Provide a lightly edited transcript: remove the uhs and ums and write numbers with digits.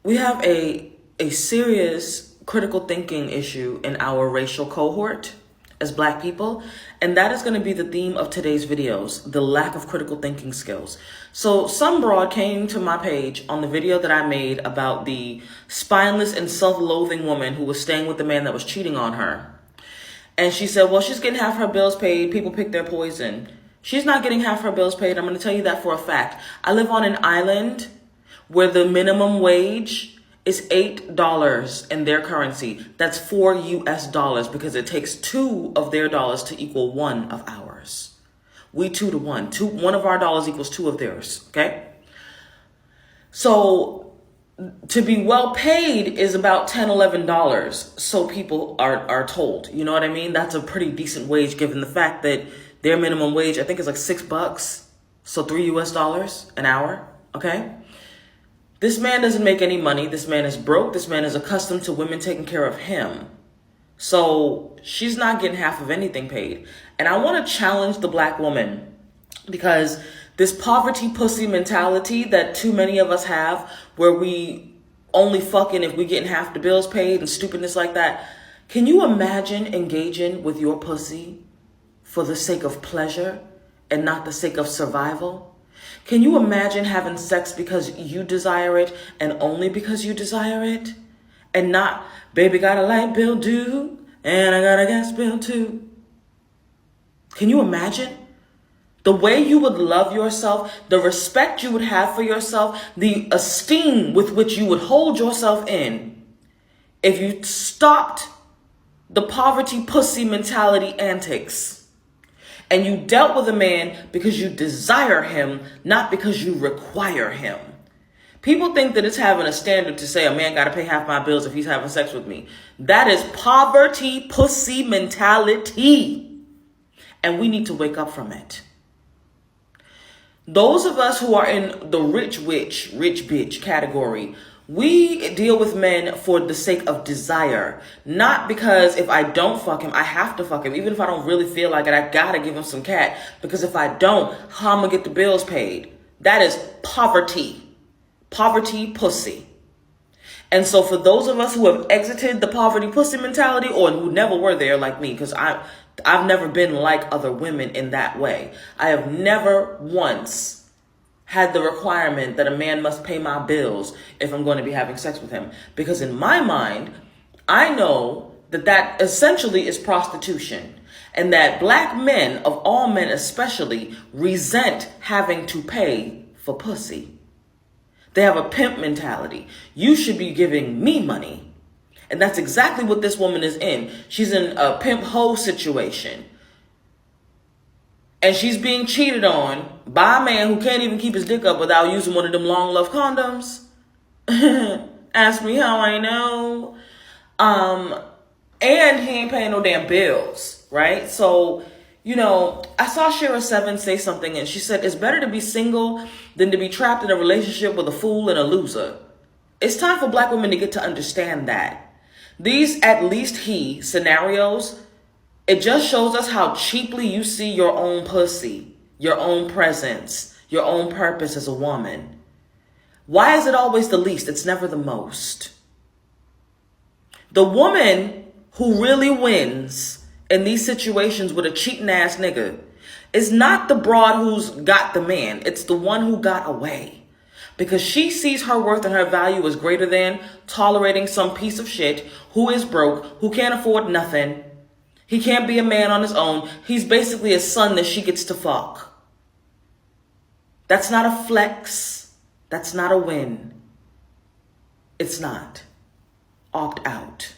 we have a serious critical thinking issue in our racial cohort as Black people, and that is going to be the theme of today's videos, the lack of critical thinking skills. So some broad came to my page on the video that I made about the spineless and self-loathing woman who was staying with the man that was cheating on her. And she said, well, she's getting half her bills paid. People pick their poison. She's not getting half her bills paid. I'm going to tell you that for a fact. I live on an island where the minimum wage is $8 in their currency. That's $4 because it takes 2 of their dollars to equal 1 of ours. We 2 to 1. 1 of our dollars equals 2 of theirs. Okay. So to be well paid is about $10, $11. So people are told, you know what I mean? That's a pretty decent wage given the fact that their minimum wage, I think, is like $6. So $3 an hour. Okay. This man doesn't make any money. This man is broke. This man is accustomed to women taking care of him. So she's not getting half of anything paid. And I want to challenge the Black woman, because this poverty pussy mentality that too many of us have, where we only fucking if we getting half the bills paid and stupidness like that. Can you imagine engaging with your pussy for the sake of pleasure and not the sake of survival? Can you imagine having sex because you desire it and only because you desire it? And not, baby, got a light bill due and I got a gas bill too. Can you imagine? The way you would love yourself, the respect you would have for yourself, the esteem with which you would hold yourself in if you stopped the poverty pussy mentality antics. And you dealt with a man because you desire him, not because you require him. People think that it's having a standard to say a man got to pay half my bills if he's having sex with me. That is poverty pussy mentality. And we need to wake up from it. Those of us who are in the rich bitch category, we deal with men for the sake of desire, not because if I don't fuck him, I have to fuck him. Even if I don't really feel like it, I gotta give him some cat, because if I don't, how am I gonna get the bills paid? That is poverty pussy. And so for those of us who have exited the poverty pussy mentality, or who never were there like me, because I've never been like other women in that way. I have never once had the requirement that a man must pay my bills if I'm going to be having sex with him. Because in my mind, I know that essentially is prostitution. And that Black men, of all men especially, resent having to pay for pussy. They have a pimp mentality. You should be giving me money. And that's exactly what this woman is in. She's in a pimp hoe situation. And she's being cheated on by a man who can't even keep his dick up without using one of them long love condoms. Ask me how I know. And he ain't paying no damn bills, right? So, you know, I saw Shira 7 say something, and she said, it's better to be single than to be trapped in a relationship with a fool and a loser. It's time for Black women to get to understand that. These at least he scenarios, it just shows us how cheaply you see your own pussy, your own presence, your own purpose as a woman. Why is it always the least? It's never the most. The woman who really wins in these situations with a cheating ass nigga is not the broad who's got the man. It's the one who got away. Because she sees her worth and her value as greater than tolerating some piece of shit who is broke, who can't afford nothing. He can't be a man on his own. He's basically a son that she gets to fuck. That's not a flex. That's not a win. It's not. Opt out.